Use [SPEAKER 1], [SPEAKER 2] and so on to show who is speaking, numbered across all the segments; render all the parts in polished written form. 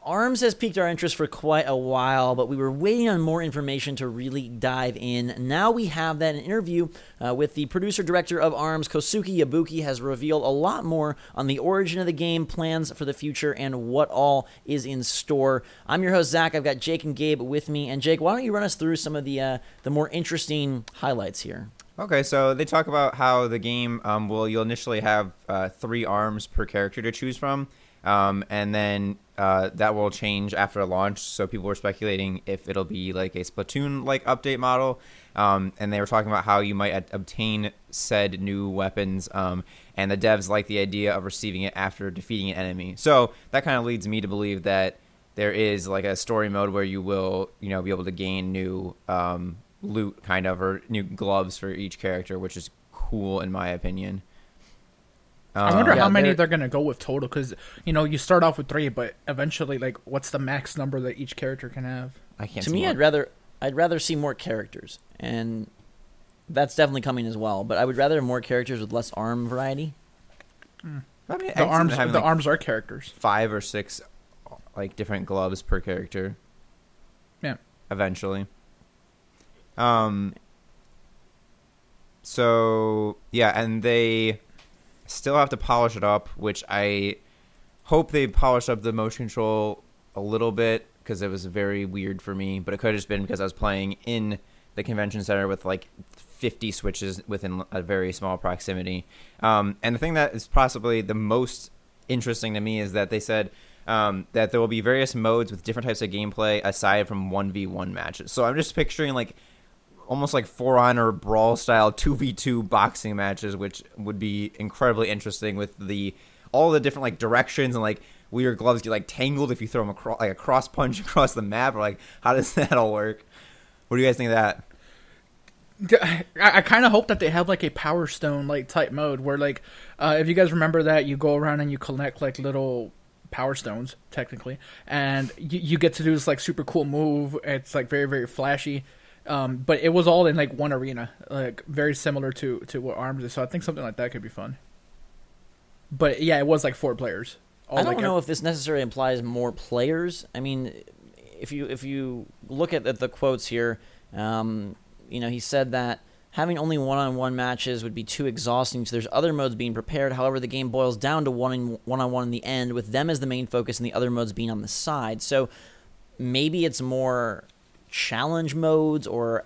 [SPEAKER 1] ARMS has piqued our interest for quite a while, but we were waiting on more information to really dive in. Now we have that. An interview with the producer-director of ARMS, Kosuke Yabuki, has revealed a lot more on the origin of the game, plans for the future, and what all is in store. I'm your host, Zach. I've got Jake and Gabe with me. And Jake, why don't you run us through some of the more interesting highlights here?
[SPEAKER 2] Okay, so they talk about how the game you'll initially have 3 arms per character to choose from, and then that will change after launch. So people were speculating if it'll be like a Splatoon-like update model, and they were talking about how you might obtain said new weapons, and the devs like the idea of receiving it after defeating an enemy. So that kind of leads me to believe that there is like a story mode where you will, be able to gain new loot, kind of, or new gloves for each character, which is cool in my opinion.
[SPEAKER 3] I wonder how many they're going to go with total, because, you start off with 3, but eventually, like, what's the max number that each character can have?
[SPEAKER 2] I can't.
[SPEAKER 1] To me, I'd rather see more characters, and that's definitely coming as well. But I would rather have more characters with less arm variety.
[SPEAKER 2] I mean,
[SPEAKER 3] the arms are characters. 5
[SPEAKER 2] or 6, like, different gloves per character.
[SPEAKER 3] Yeah.
[SPEAKER 2] Eventually. So yeah, and they still have to polish it up, which I hope they polish up the motion control a little bit, because it was very weird for me, but it could have just been because I was playing in the convention center with like 50 switches within a very small proximity. And the thing that is possibly the most interesting to me is that they said that there will be various modes with different types of gameplay aside from 1v1 matches. So I'm just picturing like almost like For Honor Brawl style 2v2 boxing matches, which would be incredibly interesting with all the different like directions, and like weird gloves get like tangled if you throw them across, like a cross punch across the map, or like how does that all work? What do you guys think of
[SPEAKER 3] that? I kind of hope that they have like a Power Stone like type mode where like if you guys remember that, you go around and you collect like little Power Stones technically, and you get to do this like super cool move. It's like very, very flashy. But it was all in like one arena, like very similar to what ARMS is. So I think something like that could be fun. But yeah, it was like 4 players.
[SPEAKER 1] I don't know if this necessarily implies more players. I mean, if you look at the quotes here, he said that having only one-on-one matches would be too exhausting, so there's other modes being prepared. However, the game boils down to one-on-one in the end, with them as the main focus and the other modes being on the side. So maybe it's more challenge modes or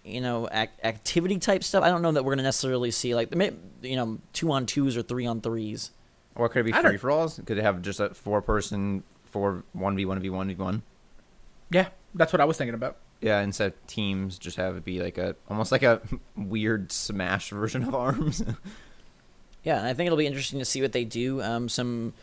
[SPEAKER 1] activity type stuff. I don't know that we're going to necessarily see like 2-on-2s or 3-on-3s.
[SPEAKER 2] Or could it be free for alls? Could they have just a 4-person 1v1v1v1?
[SPEAKER 3] Yeah, that's what I was thinking about.
[SPEAKER 2] Yeah, instead of teams, just have it be like almost like a weird Smash version of ARMS.
[SPEAKER 1] Yeah, and I think it'll be interesting to see what they do. Some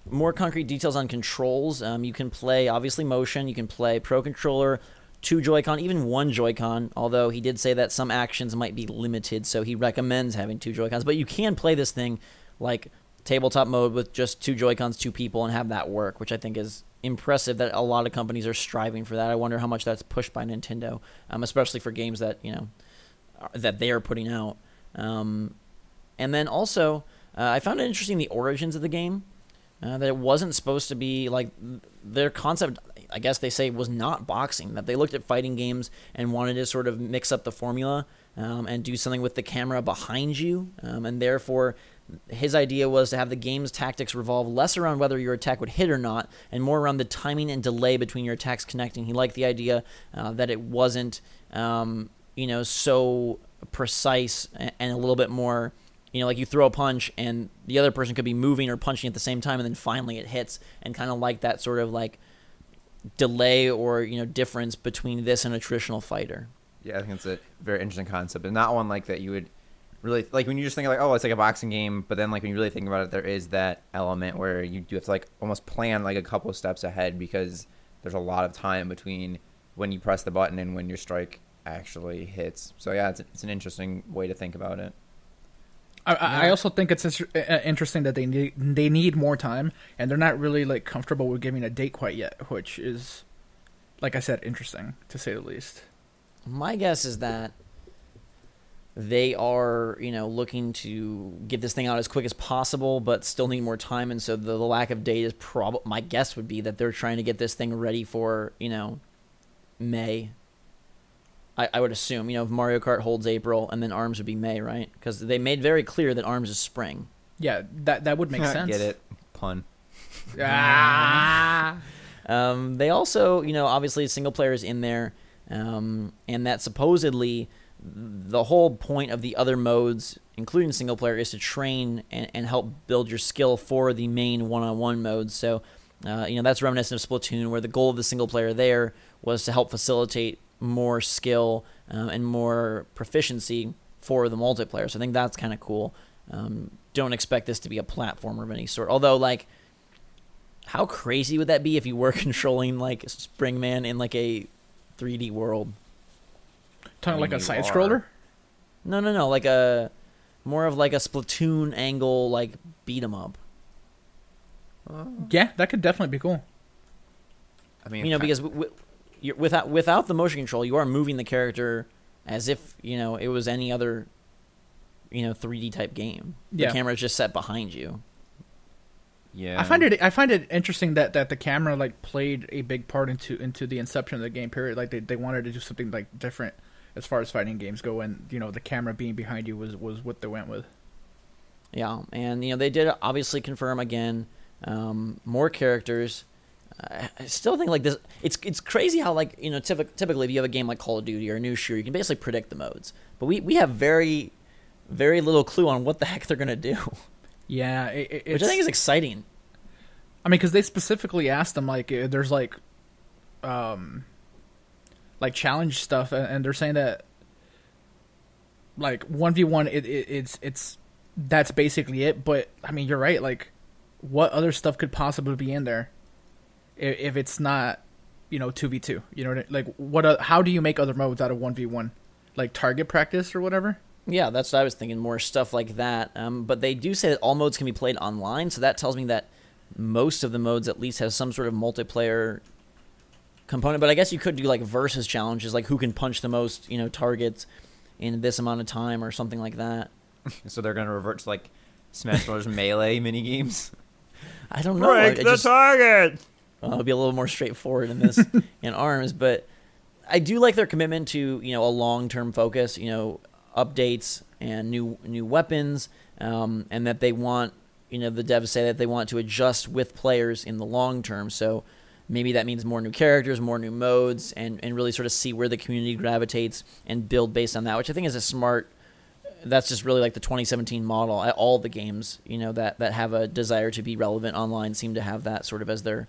[SPEAKER 1] more concrete details on controls. You can play obviously motion. You can play Pro Controller, 2 Joy-Con, even 1 Joy-Con, although he did say that some actions might be limited, so he recommends having 2 Joy-Cons. But you can play this thing like tabletop mode with just 2 Joy-Cons, 2 people, and have that work, which I think is impressive that a lot of companies are striving for that. I wonder how much that's pushed by Nintendo, especially for games that, that they are putting out. And then also, I found it interesting the origins of the game, that it wasn't supposed to be like their concept. I guess they say was not boxing, that they looked at fighting games and wanted to sort of mix up the formula and do something with the camera behind you. And therefore, his idea was to have the game's tactics revolve less around whether your attack would hit or not, and more around the timing and delay between your attacks connecting. He liked the idea that it wasn't, so precise and a little bit more, like you throw a punch and the other person could be moving or punching at the same time, and then finally it hits, and kind of like that sort of like delay or difference between this and a traditional fighter.
[SPEAKER 2] Yeah, I think it's a very interesting concept, and not one like that you would really like when you just think like, oh, it's like a boxing game, but then like when you really think about it, there is that element where you do have to like almost plan like a couple of steps ahead, because there's a lot of time between when you press the button and when your strike actually hits. So yeah, it's an interesting way to think about it.
[SPEAKER 3] I also think it's interesting that they need more time, and they're not really like comfortable with giving a date quite yet, which is, like I said, interesting to say the least.
[SPEAKER 1] My guess is that they are, looking to get this thing out as quick as possible, but still need more time. And so the lack of date is my guess would be that they're trying to get this thing ready for, May. I would assume, if Mario Kart holds April and then ARMS would be May, right? Because they made very clear that ARMS is spring.
[SPEAKER 3] Yeah, that would make sense.
[SPEAKER 2] Get it? Pun.
[SPEAKER 1] They also, obviously single player is in there, and that supposedly the whole point of the other modes, including single player, is to train and help build your skill for the main one-on-one modes. So, that's reminiscent of Splatoon, where the goal of the single player there was to help facilitate more skill and more proficiency for the multiplayer. So I think that's kind of cool. Don't expect this to be a platformer of any sort. Although, like, how crazy would that be if you were controlling, like, Springman in, like, a 3D world?
[SPEAKER 3] Talking like a side-scroller?
[SPEAKER 1] No. Like more of like a Splatoon angle, like, beat 'em up.
[SPEAKER 3] Yeah, that could definitely be cool.
[SPEAKER 2] I mean,
[SPEAKER 1] because without the motion control, you are moving the character as if, it was any other, 3D type game. The camera is just set behind you.
[SPEAKER 2] Yeah,
[SPEAKER 3] I find it interesting that the camera, like, played a big part into the inception of the game period. Like they wanted to do something, like, different as far as fighting games go, and the camera being behind you was what they went with.
[SPEAKER 1] Yeah, and they did obviously confirm again more characters. I still think, like, this, it's crazy how, like, typically if you have a game like Call of Duty or a new shooter, you can basically predict the modes, but we have very, very little clue on what the heck they're gonna do.
[SPEAKER 3] Yeah,
[SPEAKER 1] which I think is exciting.
[SPEAKER 3] I mean, because they specifically asked them, like, there's like challenge stuff, and they're saying that, like, 1v1, it's that's basically it. But I mean, you're right. Like, what other stuff could possibly be in there if it's not, 2v2? Like, how do you make other modes out of 1v1? Like target practice or whatever?
[SPEAKER 1] Yeah, that's what I was thinking, more stuff like that. But they do say that all modes can be played online, so that tells me that most of the modes at least have some sort of multiplayer component. But I guess you could do, like, versus challenges, like who can punch the most, targets in this amount of time or something like that.
[SPEAKER 2] So they're going to revert to, like, Smash Bros. Melee minigames?
[SPEAKER 1] I don't know.
[SPEAKER 2] Break the target!
[SPEAKER 1] Well, it'll be a little more straightforward in this, in ARMS, but I do like their commitment to, a long-term focus, updates and new weapons, and that they want, the devs say that they want to adjust with players in the long term. So maybe that means more new characters, more new modes, and really sort of see where the community gravitates and build based on that, which I think is a smart. That's just really like the 2017 model. All the games, that have a desire to be relevant online seem to have that sort of as their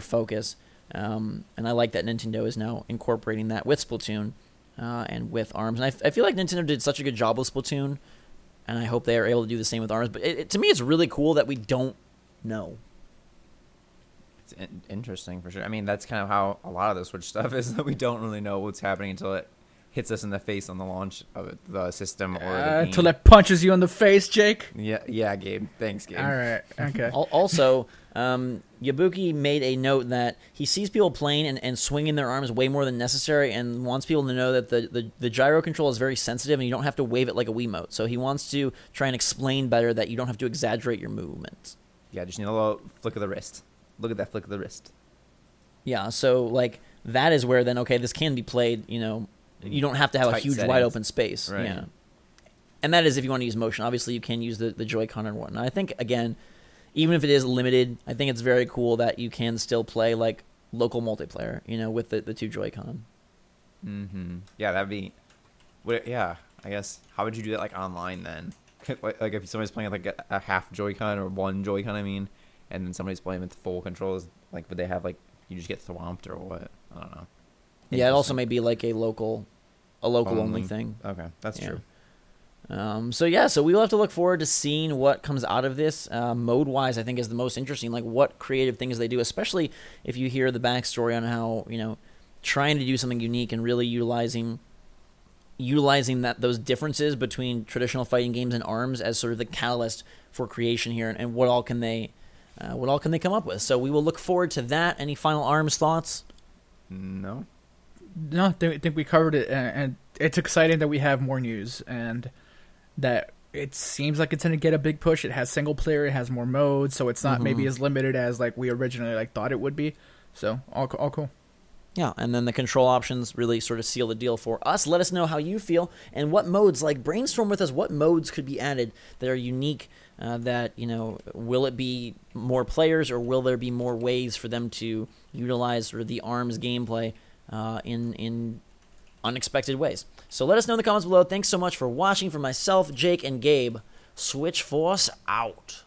[SPEAKER 1] focus. And I like that Nintendo is now incorporating that with Splatoon. And with ARMS. And I feel like Nintendo did such a good job with Splatoon, and I hope they are able to do the same with ARMS. But to me, it's really cool that we don't know.
[SPEAKER 2] It's interesting, for sure. I mean, that's kind of how a lot of the Switch stuff is, that we don't really know what's happening until it hits us in the face on the launch of the system or the game.
[SPEAKER 3] Until it punches you in the face, Jake?
[SPEAKER 2] Yeah, Gabe. Thanks, Gabe.
[SPEAKER 3] All right, okay.
[SPEAKER 1] Also, Yabuki made a note that he sees people playing and swinging their arms way more than necessary, and wants people to know that the gyro control is very sensitive and you don't have to wave it like a Wiimote. So he wants to try and explain better that you don't have to exaggerate your movements.
[SPEAKER 2] Yeah, just need a little flick of the wrist. Look at that flick of the wrist.
[SPEAKER 1] Yeah, so, like, that is where then, okay, this can be played, you don't have to have a huge
[SPEAKER 2] settings.
[SPEAKER 1] wide open space.
[SPEAKER 2] Right.
[SPEAKER 1] Yeah. And that is if you want to use motion. Obviously, you can use the Joy-Con and whatnot. I think, again, even if it is limited, I think it's very cool that you can still play, like, local multiplayer, with the two Joy-Con.
[SPEAKER 2] Mm-hmm. Yeah, that'd be... Yeah, I guess. How would you do that, like, online, then? Like, if somebody's playing, like, a half Joy-Con, or one Joy-Con, and then somebody's playing with full controls, like, would they have, like, you just get swamped, or what? I don't know.
[SPEAKER 1] Yeah, it also may be, like, a local only thing.
[SPEAKER 2] Okay, that's true.
[SPEAKER 1] So we'll have to look forward to seeing what comes out of this. Mode-wise, I think is the most interesting. Like, what creative things they do, especially if you hear the backstory on how, trying to do something unique and really utilizing those differences between traditional fighting games and ARMS as sort of the catalyst for creation here, and what all can they come up with. So we will look forward to that. Any final ARMS thoughts?
[SPEAKER 2] No.
[SPEAKER 3] No, I think we covered it, and it's exciting that we have more news and that it seems like it's going to get a big push. It has single player, it has more modes, so it's not maybe as limited as like we originally like thought it would be. So all cool.
[SPEAKER 1] Yeah, and then the control options really sort of seal the deal for us. Let us know how you feel and what modes, like brainstorm with us, what modes could be added that are unique, that, you know, will it be more players or will there be more ways for them to utilize sort of the ARMS gameplay in unexpected ways. So let us know in the comments below. Thanks so much for watching. For myself, Jake, and Gabe, Switch Force out.